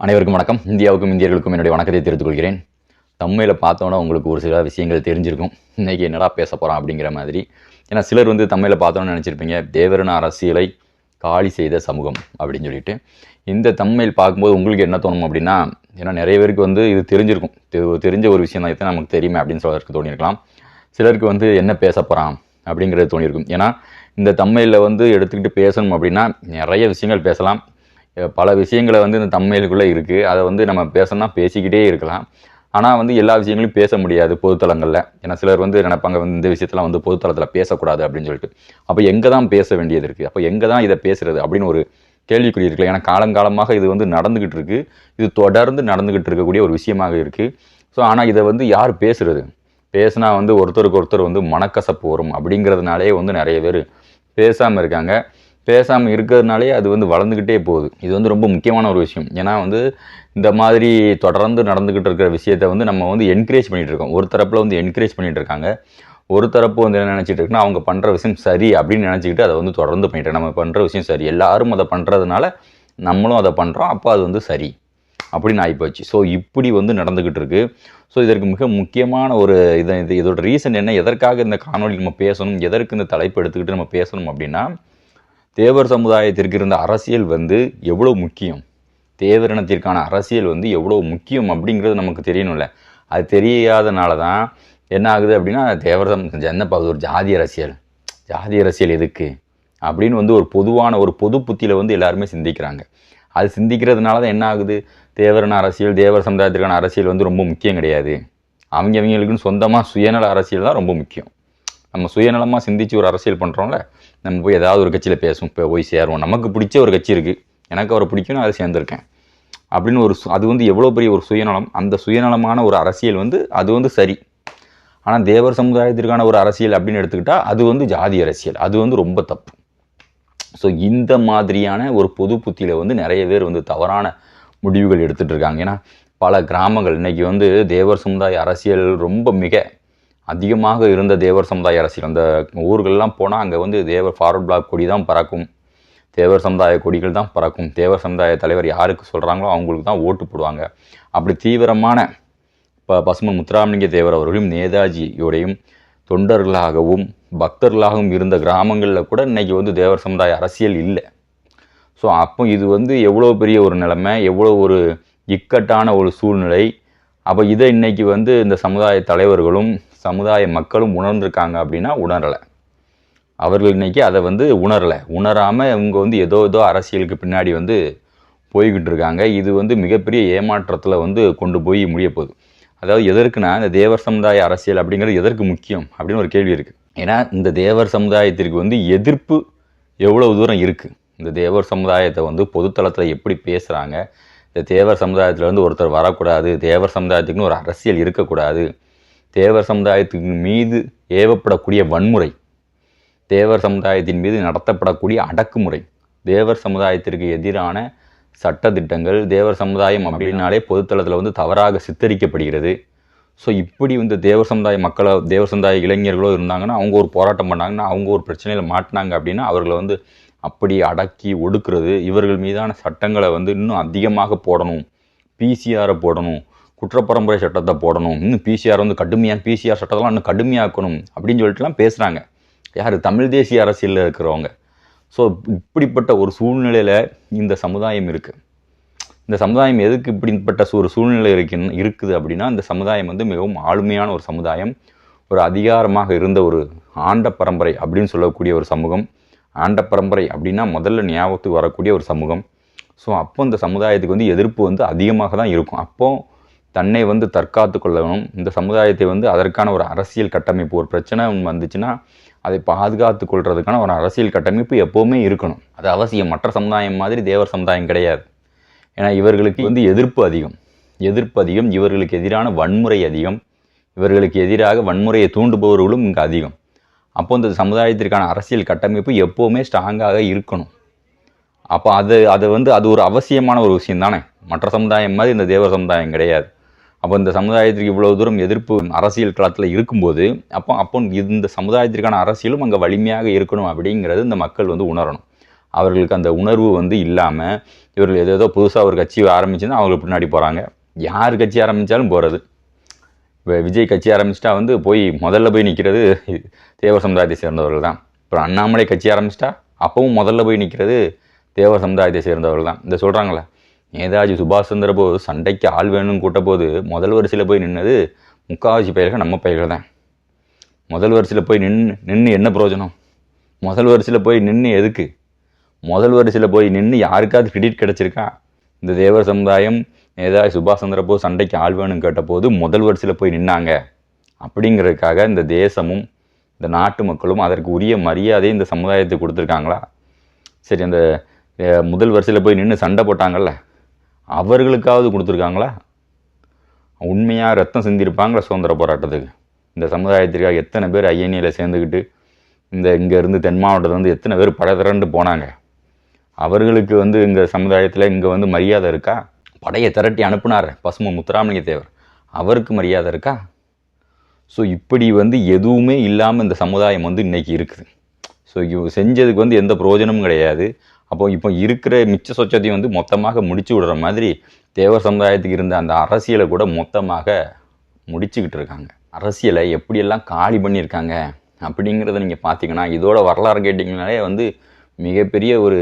அனைவருக்கும் வணக்கம். இந்தியாவுக்கும் இந்தியர்களுக்கும் என்னுடைய வணக்கத்தை தெரிவித்துக் கொள்கிறேன். தமிழில் பார்த்தோன்னா உங்களுக்கு ஒரு சில விஷயங்கள் தெரிஞ்சிருக்கும். இன்றைக்கி என்னடா பேச போகிறோம் அப்படிங்கிற மாதிரி. ஏன்னா சிலர் தமிழில் பார்த்தோன்னு நினச்சிருப்பீங்க, தேவரின அரசியலை காலி செய்த சமூகம் அப்படின்னு சொல்லிட்டு. இந்த தமிழ் பார்க்கும்போது உங்களுக்கு என்ன தோணும் அப்படின்னா, ஏன்னா நிறைய பேருக்கு இது தெரிஞ்சிருக்கும், தெரிஞ்ச ஒரு விஷயம் தான், எத்தனை நமக்கு தெரியுமே அப்படின்னு சொல்கிறதுக்கு தோணியிருக்கலாம். சிலருக்கு என்ன பேச போகிறான் அப்படிங்கிறது தோணியிருக்கும். ஏன்னா இந்த தமிழில் எடுத்துக்கிட்டு பேசணும் அப்படின்னா நிறைய விஷயங்கள் பேசலாம். பல விஷயங்களை இந்த தமிழுக்குள்ளே இருக்குது. அதை நம்ம பேசணும்னா பேசிக்கிட்டே இருக்கலாம். ஆனால் எல்லா விஷயங்களையும் பேச முடியாது பொதுத்தளங்களில். ஏன்னா சிலர் நினைப்பாங்க இந்த விஷயத்தெல்லாம் பொதுத்தளத்தில் பேசக்கூடாது அப்படின்னு சொல்லிட்டு. அப்போ எங்கே தான் பேச வேண்டியது இருக்குது, அப்போ எங்கே தான் இதை பேசுகிறது அப்படின்னு ஒரு கேள்விக்குறி இருக்குல்ல. ஏன்னா காலங்காலமாக இது நடந்துக்கிட்டு இருக்குது, இது தொடர்ந்து நடந்துக்கிட்டு இருக்கக்கூடிய ஒரு விஷயமாக இருக்குது. ஸோ ஆனால் இதை யார் பேசுகிறது, பேசினா ஒருத்தருக்கு ஒருத்தர் மனக்கசப்பு வரும் அப்படிங்கிறதுனாலே நிறைய பேர் பேசாமல் இருக்காங்க. பேசாமல் இருக்கிறதுனாலே அது வளர்ந்துக்கிட்டே போகுது. இது ரொம்ப முக்கியமான ஒரு விஷயம். ஏன்னா இந்த மாதிரி தொடர்ந்து நடந்துக்கிட்டு இருக்கிற விஷயத்தை நம்ம என்கரேஜ் பண்ணிகிட்டு இருக்கோம். ஒரு தரப்பில் என்கரேஜ் பண்ணிகிட்டு இருக்காங்க, ஒரு தரப்பு என்ன நினச்சிட்டு இருக்குன்னா, அவங்க பண்ணுற விஷயம் சரி அப்படின்னு நினச்சிக்கிட்டு அதை தொடர்ந்து பண்ணிட்டு, நம்ம பண்ணுற விஷயம் சரி, எல்லாரும் அதை பண்ணுறதுனால நம்மளும் அதை பண்ணுறோம், அப்போ அது சரி அப்படின்னு ஆகிப்போச்சு. ஸோ இப்படி நடந்துக்கிட்டு இருக்குது. ஸோ இதற்கு மிக முக்கியமான ஒரு இதோட ரீசன் என்ன, எதற்காக இந்த காணொலி நம்ம பேசணும், எதற்கு இந்த தலைப்பு எடுத்துக்கிட்டு நம்ம பேசணும் அப்படின்னா, தேவர் சமுதாயத்திற்கு இருந்த அரசியல் எவ்வளோ முக்கியம், தேவரினத்திற்கான அரசியல் எவ்வளோ முக்கியம் அப்படிங்கிறது நமக்கு தெரியணும்ல. அது தெரியாதனால தான் என்ன ஆகுது அப்படின்னா, என்னப்பா அது ஒரு ஜாதி அரசியல், ஜாதி அரசியல் எதுக்கு அப்படின்னு ஒரு பொதுவான ஒரு பொது புத்தியில் எல்லாருமே சிந்திக்கிறாங்க. அது சிந்திக்கிறதுனால தான் என்ன ஆகுது, தேவரின அரசியல், தேவர் சமுதாயத்திற்கான அரசியல் ரொம்ப முக்கியம் கிடையாது. அவங்களுக்குன்னு சொந்தமாக சுயநல அரசியல் தான் ரொம்ப முக்கியம். நம்ம சுயநலமாக சிந்தித்து ஒரு அரசியல் பண்ணுறோம்ல, நம்ம போய் ஏதாவது ஒரு கட்சியில் பேசுவோம், இப்போ போய் சேருவோம், நமக்கு பிடிச்ச ஒரு கட்சி இருக்குது, எனக்கு அவரை பிடிக்கும்னு அதை சேர்ந்துருக்கேன் அப்படின்னு அது எவ்வளோ பெரிய ஒரு சுயநலம். அந்த சுயநலமான ஒரு அரசியல் அது சரி. ஆனால் தேவர் சமுதாயத்திற்கான ஒரு அரசியல் அப்படின்னு எடுத்துக்கிட்டால் அது ஜாதி அரசியல், அது ரொம்ப தப்பு. ஸோ இந்த மாதிரியான ஒரு பொது புத்தியில் நிறைய பேர் தவறான முடிவுகள் எடுத்துகிட்டு இருக்காங்க. ஏன்னா பல கிராமங்கள் இன்றைக்கி தேவர் சமுதாய அரசியல் ரொம்ப மிக அதிகமாக இருந்த தேவர் சமுதாய அரசியல். அந்த ஊர்கள்லாம் போனால் அங்கே தேவர் ஃபார்வர்ட் பிளாக் கொடி தான் பறக்கும், தேவர் சமுதாய கொடிகள் தான் பறக்கும், தேவர் சமுதாய தலைவர் யாருக்கு சொல்கிறாங்களோ அவங்களுக்கு தான் ஓட்டு போடுவாங்க. அப்படி தீவிரமான பசுமன் முத்துராமலிங்க தேவர் அவர்களும் நேதாஜியோடையும் தொண்டர்களாகவும் பக்தர்களாகவும் இருந்த கிராமங்களில் கூட இன்றைக்கி தேவர் சமுதாய அரசியல் இல்லை. ஸோ அப்போ இது எவ்வளோ பெரிய ஒரு நிலைமை, எவ்வளோ ஒரு இக்கட்டான ஒரு சூழ்நிலை. அப்போ இதை இன்றைக்கி இந்த சமுதாய தலைவர்களும் சமுதாய மக்களும் உணர்ந்திருக்காங்க அப்படின்னா உணரலை. அவர்கள் இன்றைக்கி அதை உணராமல் இவங்க ஏதோ அரசியலுக்கு பின்னாடி போய்கிட்டு இருக்காங்க. இது மிகப்பெரிய ஏமாற்றத்தில் கொண்டு போய் முடிய போகுது. அதாவது எதற்குனா, இந்த தேவர் சமுதாய அரசியல் அப்படிங்கிறது எதற்கு முக்கியம் அப்படின்னு ஒரு கேள்வி இருக்குது. ஏன்னா இந்த தேவர் சமுதாயத்திற்கு எதிர்ப்பு எவ்வளோ தூரம் இருக்குது, இந்த தேவர் சமுதாயத்தை பொதுத்தளத்தில் எப்படி பேசுகிறாங்க, இந்த தேவர் சமுதாயத்தில் ஒருத்தர் வரக்கூடாது, தேவர் சமுதாயத்துக்குன்னு ஒரு அரசியல் இருக்கக்கூடாது, தேவர் சமுதாயத்தின் மீது ஏவப்படக்கூடிய வன்முறை, தேவர் சமுதாயத்தின் மீது நடத்தப்படக்கூடிய அடக்குமுறை, தேவர் சமுதாயத்திற்கு எதிரான சட்டத்திட்டங்கள், தேவர் சமுதாயம் அப்படின்னாலே பொதுத்தளத்தில் தவறாக சித்தரிக்கப்படுகிறது. ஸோ இப்படி தேவர் சமுதாய மக்களோ தேவர் சமுதாய இளைஞர்களோ இருந்தாங்கன்னா, அவங்க ஒரு போராட்டம் பண்ணாங்கன்னா, அவங்க ஒரு பிரச்சனையில் மாட்டினாங்க அப்படின்னா அவர்களை அப்படி அடக்கி ஒடுக்குறது, இவர்கள் மீதான சட்டங்களை இன்னும் அதிகமாக போடணும், பிசிஆரை போடணும், குற்றப்பரம்பரை சட்டத்தை போடணும், இன்னும் பிசிஆர் பிசிஆர் சட்டத்தெல்லாம் இன்னும் கடுமையாக்கணும் அப்படின்னு சொல்லிட்டுலாம் பேசுகிறாங்க. யார், தமிழ் தேசிய அரசியலில் இருக்கிறவங்க. ஸோ இப்படிப்பட்ட ஒரு சூழ்நிலையில் இந்த சமுதாயம் இருக்குது. இந்த சமுதாயம் எதுக்கு இப்படிப்பட்ட ஒரு சூழ்நிலை இருக்குது அப்படின்னா, இந்த சமுதாயம் மிகவும் ஆளுமையான ஒரு சமுதாயம், ஒரு அதிகாரமாக இருந்த ஒரு ஆண்ட பரம்பரை அப்படின்னு சொல்லக்கூடிய ஒரு சமூகம். ஆண்ட பரம்பரை அப்படின்னா முதல்ல ஞாபகத்துக்கு வரக்கூடிய ஒரு சமூகம். ஸோ அப்போ இந்த சமுதாயத்துக்கு எதிர்ப்பு அதிகமாக தான் இருக்கும். அப்போது தன்னை தற்காத்து கொள்ளணும், இந்த சமுதாயத்தை அதற்கான ஒரு அரசியல் கட்டமைப்பு, ஒரு பிரச்சனை வந்துச்சுன்னா அதை பாதுகாத்து கொள்றதுக்கான ஒரு அரசியல் கட்டமைப்பு எப்போவுமே இருக்கணும். அது அவசியம். மற்ற சமுதாயம் மாதிரி தேவர் சமுதாயம் கிடையாது. ஏன்னா இவர்களுக்கு எதிர்ப்பு அதிகம், இவர்களுக்கு எதிரான வன்முறை அதிகம், இவர்களுக்கு எதிராக வன்முறையை தூண்டுபவர்களும் இங்கே அதிகம். அப்போ இந்த சமுதாயத்திற்கான அரசியல் கட்டமைப்பு எப்போவுமே ஸ்ட்ராங்காக இருக்கணும். அப்போ அது ஒரு அவசியமான ஒரு விஷயம் தானே. மற்ற சமுதாயம் மாதிரி இந்த தேவர் சமுதாயம் கிடையாது. அப்போ இந்த சமுதாயத்திற்கு இவ்வளோ தூரம் எதிர்ப்பு அரசியல் களத்தில் இருக்கும்போது அப்போ இந்த சமுதாயத்திற்கான அரசியலும் அங்கே வலிமையாக இருக்கணும் அப்படிங்கிறது இந்த மக்கள் உணரணும். அவர்களுக்கு அந்த உணர்வு வந்து இல்லாமல் இவர்கள் ஏதோ புதுசாக ஒரு கட்சி ஆரம்பிச்சுன்னா அவங்களுக்கு பின்னாடி போகிறாங்க. யார் கட்சி ஆரம்பித்தாலும் போகிறது. இப்போ விஜய் கட்சி ஆரம்பிச்சிட்டா வந்து முதல்ல போய் நிற்கிறது தேவர் சமுதாயத்தை சேர்ந்தவர்கள் தான். அப்புறம் அண்ணாமலை கட்சி ஆரம்பிச்சிட்டா அப்பவும் முதல்ல போய் நிற்கிறது தேவர் சமுதாயத்தை சேர்ந்தவர்கள் தான். இந்த சொல்கிறாங்களே, நேதாஜி சுபாஷ் சந்திர போஸ் சண்டைக்கு ஆள் வேணும்னு கூட்ட போது முதல் வரிசையில் போய் நின்னது முக்காவாசி பயிர்கள் நம்ம பயிர்கள் தான். முதல் வரிசையில் போய் நின்று என்ன பிரயோஜனம்? முதல் வரிசையில் போய் நின்று எதுக்கு? முதல் வரிசையில் போய் நின்று யாருக்காவது கிரெடிட் கிடச்சிருக்கா? இந்த தேவர் சமுதாயம் நேதாஜி சுபாஷ் சந்திர போஸ் சண்டைக்கு ஆள் வேணும்னு கேட்ட போது முதல் வரிசையில் போய் நின்னாங்க அப்படிங்கிறதுக்காக இந்த தேசமும் இந்த நாட்டு மக்களும் அதற்கு உரிய மரியாதையை இந்த சமுதாயத்துக்கு கொடுத்துருக்காங்களா? சரி, அந்த முதல் வரிசையில் போய் நின்று சண்டை போட்டாங்கல்ல, அவர்களுக்காவது கொடுத்துருக்காங்களா? உண்மையாக ரத்தம் சிந்திருப்பாங்களா சுதந்திர போராட்டத்துக்கு? இந்த சமுதாயத்திற்காக எத்தனை பேர் ஐஎன்ஏல சேர்ந்துக்கிட்டு இங்கேருந்து தென் மாவட்டத்தில் எத்தனை பேர் படை திரண்டு போனாங்க? அவர்களுக்கு இங்கே சமுதாயத்தில் இங்கே மரியாதை இருக்கா? படையை திரட்டி அனுப்புனார் பசும முத்துராமலிங்க தேவர், அவருக்கு மரியாதை இருக்கா? ஸோ இப்படி எதுவுமே இல்லாமல் இந்த சமுதாயம் இன்னைக்கு இருக்குது. ஸோ செஞ்சதுக்கு எந்த பிரயோஜனமும் கிடையாது. இப்போ இருக்கிற மிச்ச சொச்சத்தையும் மொத்தமாக முடிச்சு விடுற மாதிரி தேவர் சமுதாயத்துக்கு இருந்த அந்த அரசியலை கூட மொத்தமாக முடிச்சுக்கிட்டு இருக்காங்க. அரசியலை எப்படியெல்லாம் காலி பண்ணியிருக்காங்க அப்படிங்கிறத நீங்கள் பார்த்தீங்கன்னா, இதோட வரலாறு கேட்டிங்கனாலே மிகப்பெரிய ஒரு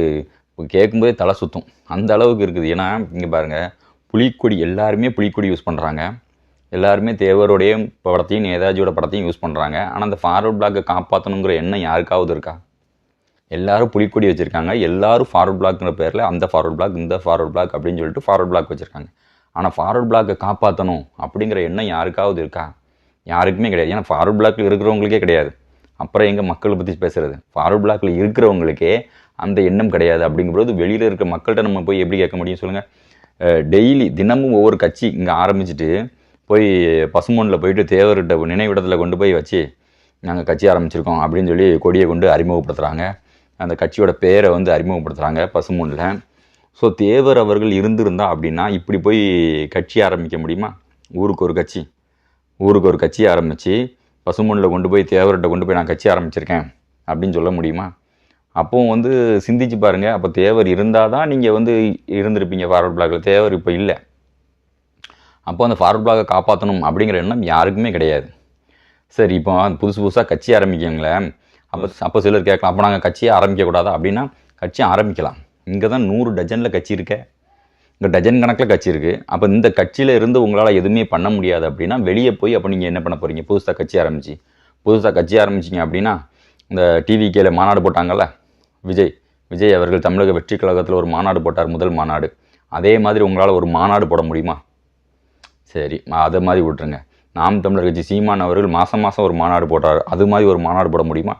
கேட்கும்போதே தலை சுற்றும், அந்த அளவுக்கு இருக்குது. ஏன்னா இங்கே பாருங்கள், புலிக்கொடி எல்லாருமே புலிக்கொடி யூஸ் பண்ணுறாங்க, எல்லாருமே தேவருடைய படத்தையும் நேதாஜியோட படத்தையும் யூஸ் பண்ணுறாங்க. ஆனால் அந்த ஃபார்வர்ட் பிளாக்கை காப்பாற்றணுங்கிற எண்ணம் யாருக்காவது இருக்கா? எல்லாரும் புலிக்கொடி வச்சுருக்காங்க, எல்லாரும் ஃபார்வர்ட் பிளாக்ங்கிற பேரில் அந்த ஃபார்வர்ட் பிளாக் இந்த ஃபார்வர்ட் பிளாக் அப்படின்னு சொல்லிட்டு ஃபார்வர்ட் பிளாக் வச்சுருக்காங்க. ஆனால் ஃபார்வர்ட் பிளாக்கை காப்பாற்றணும் அப்படிங்கிற எண்ணம் யாருக்காவது இருக்கா? யாருக்குமே கிடையாது. ஏன்னா ஃபார்வர்ட் பிளாக்கில் இருக்கிறவங்களுக்கே கிடையாது, அப்புறம் எங்கள் மக்களை பற்றி பேசுகிறது? ஃபார்வர்ட் பிளாக்கில் இருக்கிறவங்களுக்கே அந்த எண்ணம் கிடையாது. அப்படிங்கும்போது வெளியில் இருக்கிற மக்கள்கிட்ட நம்ம போய் எப்படி கேட்க முடியும் சொல்லுங்கள்? டெய்லி தினமும் ஒவ்வொரு கட்சி இங்கே ஆரம்பிச்சுட்டு போய் பசுமொன்னில் போயிட்டு தேவர்கிட்ட நினைவிடத்தில் கொண்டு போய் வச்சு நாங்கள் கட்சி ஆரம்பிச்சிருக்கோம் அப்படின்னு சொல்லி கொடியை கொண்டு அறிமுகப்படுத்துகிறாங்க, அந்த கட்சியோட பேரை அறிமுகப்படுத்துகிறாங்க பசுமொன்னில். ஸோ தேவர் அவர்கள் இருந்திருந்தா அப்படின்னா இப்படி போய் கட்சி ஆரம்பிக்க முடியுமா? ஊருக்கு ஒரு கட்சி ஆரம்பித்து பசுமொன்னில் கொண்டு போய் தேவர்கிட்ட கொண்டு போய் நான் கட்சி ஆரம்பிச்சிருக்கேன் அப்படின்னு சொல்ல முடியுமா? அப்போது சிந்திச்சு பாருங்கள். அப்போ தேவர் இருந்தால் தான் நீங்கள் இருந்திருப்பீங்க ஃபார்வர்ட் பிளாக்கில். தேவர் இப்போ இல்லை. அப்போ அந்த ஃபார்வர்ட் பிளாக்கை காப்பாற்றணும் அப்படிங்கிற எண்ணம் யாருக்குமே கிடையாது. சரி, இப்போ புதுசாக கட்சி ஆரம்பிக்கங்களேன். அப்போ சிலர் கேட்கலாம், அப்போ நாங்கள் கட்சியை ஆரம்பிக்கக்கூடாதா? அப்படின்னா கட்சியை ஆரம்பிக்கலாம். இங்கே தான் 100 டஜனில் கட்சி இருக்க, இங்கே டஜன் கணக்கில் கட்சி இருக்குது. அப்போ இந்த கட்சியில் இருந்து உங்களால் எதுவுமே பண்ண முடியாது அப்படின்னா வெளியே போய் அப்போ நீங்கள் என்ன பண்ண போகிறீங்க? புதுசாக கட்சி ஆரம்பிச்சிங்க அப்படின்னா இந்த டிவிகேல மாநாடு போட்டாங்கல்ல, விஜய் அவர்கள் தமிழக வெற்றி கழகத்தில் ஒரு மாநாடு போட்டார், முதல் மாநாடு. அதே மாதிரி உங்களால் ஒரு மாநாடு போட முடியுமா? சரி, அதை மாதிரி விட்டுருங்க. நாம் தமிழர் கட்சி சீமான் அவர்கள் மாதம் ஒரு மாநாடு போட்டார், அது மாதிரி ஒரு மாநாடு போட முடியுமா?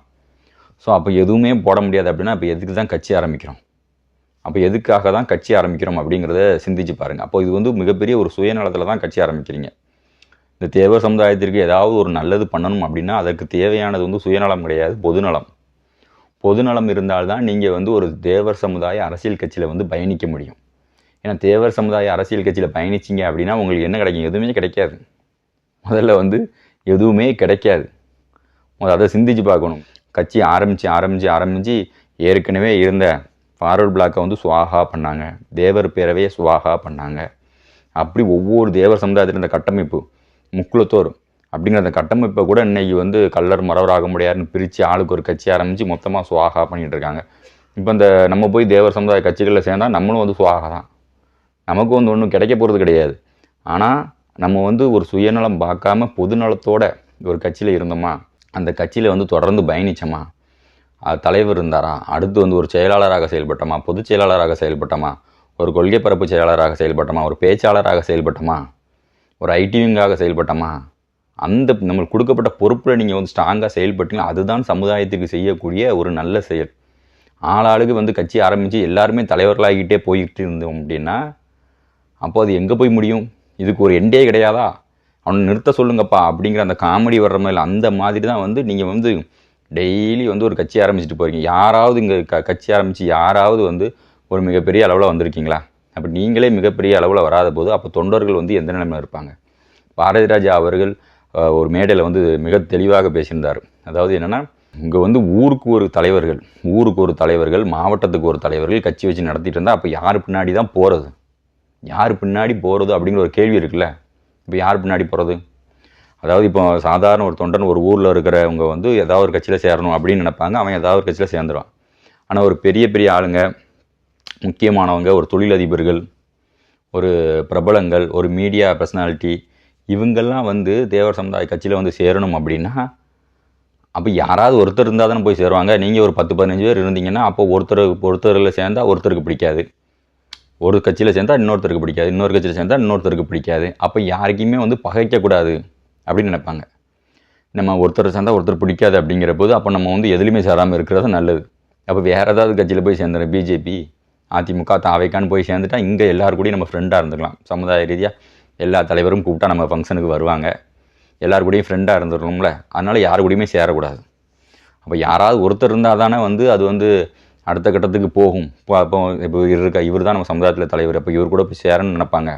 ஸோ அப்போ எதுவுமே போட முடியாது அப்படின்னா அப்போ எதுக்கு தான் கட்சி ஆரம்பிக்கிறோம்? அப்போ எதுக்காக தான் கட்சி ஆரம்பிக்கிறோம் அப்படிங்கிறத சிந்திச்சு பாருங்கள். அப்போ இது மிகப்பெரிய ஒரு சுயநலத்தில் தான் கட்சி ஆரம்பிக்கிறீங்க. இந்த தேவர் சமுதாயத்திற்கு ஏதாவது ஒரு நல்லது பண்ணணும் அப்படின்னா அதற்கு தேவையானது சுயநலம் கிடையாது, பொதுநலம் இருந்தால்தான் நீங்கள் ஒரு தேவர் சமுதாய அரசியல் கட்சியில் பயணிக்க முடியும். ஏன்னா தேவர் சமுதாய அரசியல் கட்சியில் பயணிச்சிங்க அப்படின்னா உங்களுக்கு என்ன கிடைக்கும்? எதுவுமே கிடைக்காது. முதல்ல எதுவுமே கிடைக்காது. அதை சிந்திச்சு பார்க்கணும். கட்சி ஆரம்பித்து ஏற்கனவே இருந்த ஃபார்வர்ட் பிளாக்கை சுவாகா பண்ணாங்க, தேவர் பேரவையை சுவாகா பண்ணாங்க. அப்படி ஒவ்வொரு தேவர் சமுதாயத்தில் இருந்த கட்டமைப்பு முக்குலத்தோர் அப்படிங்கிற அந்த கட்டமைப்பை கூட இன்றைக்கி கல்லர் மறவராக முடியாதுன்னு பிரித்து ஆளுக்கு ஒரு கட்சி ஆரம்பித்து மொத்தமாக சுவாகா பண்ணிகிட்டு இருக்காங்க. இப்போ இந்த நம்ம போய் தேவர் சமுதாய கட்சிகளில் சேர்ந்தால் நம்மளும் சுவாகா தான், நமக்கு ஒன்றும் கிடைக்க போகிறது கிடையாது. ஆனால் நம்ம ஒரு சுயநலம் பார்க்காம பொதுநலத்தோட ஒரு கட்சியில் இருந்தோமா, அந்த கட்சியில் தொடர்ந்து பயணித்தோமா, தலைவர் இருந்தாரா, அடுத்து ஒரு செயலாளராக செயல்பட்டோமா, பொதுச் செயலாளராக செயல்பட்டோமா, ஒரு கொள்கை பரப்பு செயலாளராக செயல்பட்டோமா, ஒரு பேச்சாளராக செயல்பட்டோமா, ஒரு ஐடிவிங்காக செயல்பட்டோமா, அந்த நம்மளுக்கு கொடுக்கப்பட்ட பொறுப்பில் நீங்கள் ஸ்ட்ராங்காக செயல்பட்டீங்கன்னா அதுதான் சமுதாயத்துக்கு செய்யக்கூடிய ஒரு நல்ல செயல். ஆளாளுக்கு கட்சி ஆரம்பித்து எல்லாருமே தலைவர்களாகிட்டே போயிட்டு இருந்தோம் அப்படின்னா அப்போ அது எங்கே போய் முடியும்? இதுக்கு ஒரு எண்டே கிடையாதா? அவனை நிறுத்த சொல்லுங்கப்பா அப்படிங்கிற அந்த காமெடி வர்ற மாதிரி அந்த மாதிரி தான் நீங்கள் டெய்லி ஒரு கட்சி ஆரம்பிச்சுட்டு போகிறீங்க. யாராவது இங்கே கட்சி ஆரம்பித்து யாராவது ஒரு மிகப்பெரிய அளவில் வந்திருக்கீங்களா? அப்போ நீங்களே மிகப்பெரிய அளவில் வராத போது அப்போ தொண்டர்கள் எந்த நிலைமையில் இருப்பாங்க? பாரதி ராஜா அவர்கள் ஒரு மேடையில் மிக தெளிவாக பேசியிருந்தார். அதாவது என்னென்னா, இங்கே வந்து ஊருக்கு ஒரு தலைவர்கள், மாவட்டத்துக்கு ஒரு தலைவர்கள் கட்சி வச்சு நடத்திட்டு இருந்தால் அப்போ யார் பின்னாடி தான் போகிறது? யார் பின்னாடி போகிறது அப்படிங்கிற ஒரு கேள்வி இருக்குல்ல. இப்போ யார் பின்னாடி போகிறது? அதாவது இப்போ சாதாரண ஒரு தொண்டன் ஒரு ஊரில் இருக்கிறவங்க வந்து ஏதாவது ஒரு கட்சியில் சேரணும் அப்படின்னு நினைப்பாங்க. அவன் ஏதாவது ஒரு கட்சியில் சேர்ந்துருவான். ஆனால் ஒரு பெரிய பெரிய ஆளுங்க, முக்கியமானவங்க, ஒரு தொழிலதிபர்கள், ஒரு பிரபலங்கள், ஒரு மீடியா பர்சனாலிட்டி, இவங்கெல்லாம் வந்து தேவர் சமுதாய கட்சியில் வந்து சேரணும் அப்படின்னா அப்போ யாராவது ஒருத்தர் இருந்தால் தானே போய் சேருவாங்க. நீங்கள் ஒரு 10-15 பேர் இருந்தீங்கன்னா அப்போ ஒருத்தரில் சேர்ந்தால் ஒருத்தருக்கு பிடிக்காது, ஒரு கட்சியில் சேர்ந்தால் இன்னொருத்தருக்கு பிடிக்காது, இன்னொரு கட்சியில் சேர்ந்தால் இன்னொருத்தருக்கு பிடிக்காது. அப்போ யாருக்குமே வந்து பகைக்கக்கூடாது அப்படின்னு நினைப்பாங்க. நம்ம ஒருத்தர் சேர்ந்தால் ஒருத்தர் பிடிக்காது அப்படிங்கிற போது அப்போ நம்ம வந்து எதுலையுமே சேராமல் இருக்கிறது நல்லது. அப்போ வேறு ஏதாவது கட்சியில் போய் சேர்ந்துடும். பிஜேபி, அதிமுக, தாவைக்கான்னு போய் சேர்ந்துட்டா இங்கே எல்லாரும் கூடயும் நம்ம ஃப்ரெண்டாக இருந்துக்கலாம். சமுதாய ரீதியாக எல்லா தலைவரும் கூப்பிட்டா நம்ம ஃபங்க்ஷனுக்கு வருவாங்க, எல்லாரு கூடயும் ஃப்ரெண்டாக இருந்துடணும்ல. அதனால் யாரு கூடயுமே சேரக்கூடாது. அப்போ யாராவது ஒருத்தர் இருந்தால் தானே வந்து அது வந்து அடுத்த கட்டத்துக்கு போகும். இப்போ இவர் தான் நம்ம சமுதாயத்தில் தலைவர், அப்போ இவர் கூட போய் சேரன்னு நினைப்பாங்க.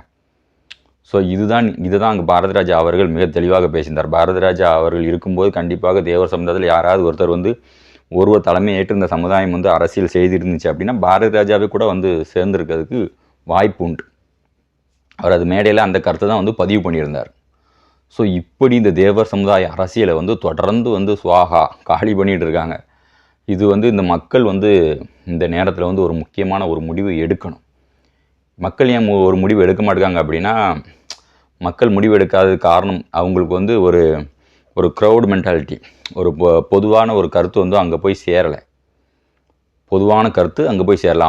ஸோ இதுதான் அங்கே பாரதிராஜா அவர்கள் மிக தெளிவாக பேசியிருந்தார். பாரதிராஜா அவர்கள் இருக்கும்போது கண்டிப்பாக தேவர் சமுதாயத்தில் யாராவது ஒருத்தர் வந்து ஒருவர் தலைமை ஏற்று இந்த சமுதாயம் வந்து அரசியல் செய்திருந்துச்சு அப்படின்னா பாரதிராஜாவே கூட வந்து சேர்ந்துருக்கிறதுக்கு வாய்ப்பு உண்டு. அவர் அது மேடையில் அந்த கருத்தை தான் வந்து பதிவு பண்ணியிருந்தார். ஸோ இப்படி இந்த தேவர் சமுதாய அரசியலை வந்து தொடர்ந்து வந்து சுவாகா காலி பண்ணிகிட்டு இருக்காங்க. இது வந்து இந்த மக்கள் வந்து இந்த நேரத்தில் வந்து ஒரு முக்கியமான ஒரு முடிவு எடுக்கணும். மக்கள் ஏன் ஒரு முடிவு எடுக்க மாட்டாங்க அப்படின்னா, மக்கள் முடிவு எடுக்காத காரணம் அவங்களுக்கு வந்து ஒரு க்ரௌட் மென்டாலிட்டி, ஒரு பொதுவான ஒரு கருத்து வந்து அங்கே போய் சேரலை.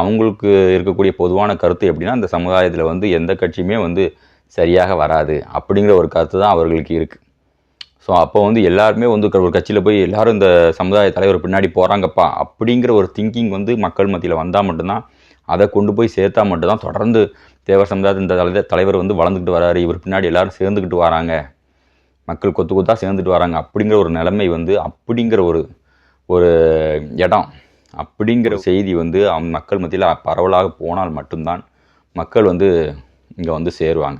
அவங்களுக்கு இருக்கக்கூடிய பொதுவான கருத்து எப்படின்னா, இந்த சமுதாயத்தில் வந்து எந்த கட்சியுமே வந்து சரியாக வராது அப்படிங்கிற ஒரு கருத்து தான் அவர்களுக்கு இருக்குது. ஸோ அப்போ வந்து எல்லாருமே வந்து ஒரு கட்சியில் போய் எல்லோரும் இந்த சமுதாய தலைவர் பின்னாடி போகிறாங்கப்பா அப்படிங்கிற ஒரு திங்கிங் வந்து மக்கள் மத்தியில் வந்தால் மட்டும்தான், அதை கொண்டு போய் சேர்த்தா மட்டும்தான் தொடர்ந்து தேவர் சமுதாயத்தின் இந்த தலைவர் வந்து வளர்ந்துக்கிட்டு வராரு, இவர் பின்னாடி எல்லோரும் சேர்ந்துக்கிட்டு வராங்க, மக்கள் கொத்து கொத்தாக சேர்ந்துட்டு வராங்க அப்படிங்கிற ஒரு நிலைமை வந்து, அப்படிங்கிற ஒரு இடம், அப்படிங்கிற செய்தி வந்து மக்கள் மத்தியில் பரவலாக போனால் மட்டும்தான் மக்கள் வந்து இங்கே வந்து சேருவாங்க,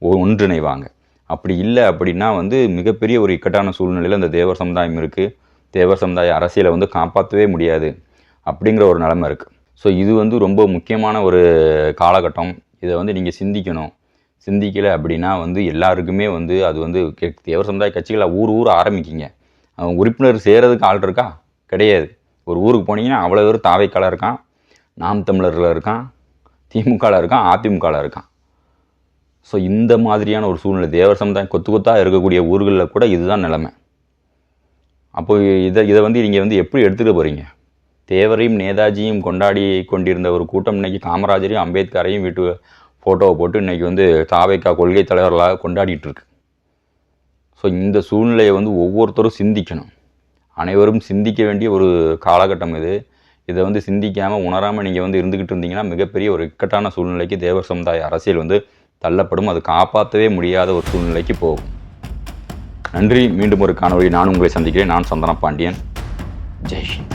ஒன்றிணைவாங்க. அப்படி இல்லை அப்படின்னா வந்து மிகப்பெரிய ஒரு இக்கட்டான சூழ்நிலையில் இந்த தேவர் சமுதாயம் இருக்குது. தேவர் சமுதாய அரசியலை வந்து காப்பாற்றவே முடியாது அப்படிங்கிற ஒரு நிலைமை இருக்குது. ஸோ இது வந்து ரொம்ப முக்கியமான ஒரு காலகட்டம். இதை வந்து நீங்கள் சிந்திக்கலை அப்படின்னா வந்து எல்லாருக்குமே வந்து அது வந்து தேவர் சமுதாய கட்சிகளை ஊர் ஆரம்பிக்கிங்க. உறுப்பினர் சேரதுக்கு ஆள் இருக்கா? கிடையாது. ஒரு ஊருக்கு போனீங்கன்னா அவ்வளோ பேர் தாவைக்கால இருக்கான், நாம் தமிழரில் இருக்கான், திமுகவில் இருக்கான், அதிமுகவில் இருக்கான். ஸோ இந்த மாதிரியான ஒரு சூழ்நிலை தேவர் சமுதாயம் கொத்தாக இருக்கக்கூடிய ஊர்களில் கூட இதுதான் நிலைமை. அப்போ இதை வந்து நீங்கள் வந்து எப்படி எடுத்துகிட்டு போகிறீங்க? தேவரையும் நேதாஜியும் கொண்டாடி கொண்டிருந்த ஒரு கூட்டம் இன்றைக்கி காமராஜரையும் அம்பேத்கரையும் வீட்டு ஃபோட்டோவை போட்டு இன்றைக்கி வந்து தாவைக்கா கொள்கை தலைவர்களாக கொண்டாடிட்டு இருக்கு. ஸோ இந்த சூழ்நிலையை வந்து ஒவ்வொருத்தரும் சிந்திக்கணும். அனைவரும் சிந்திக்க வேண்டிய ஒரு காலகட்டம் இது. இதை வந்து சிந்திக்காமல் உணராமல் நீங்கள் வந்து இருந்துக்கிட்டு இருந்தீங்கன்னா மிகப்பெரிய ஒரு இக்கட்டான சூழ்நிலைக்கு தேவர் சமுதாய அரசியல் வந்து தள்ளப்படும். அது காப்பாற்றவே முடியாத ஒரு சூழ்நிலைக்கு போகும். நன்றி. மீண்டும் ஒரு காணொளி நான் உங்களை சந்திக்கிறேன். நான் சந்தன பாண்டியன். ஜெய் ஹிந்த்.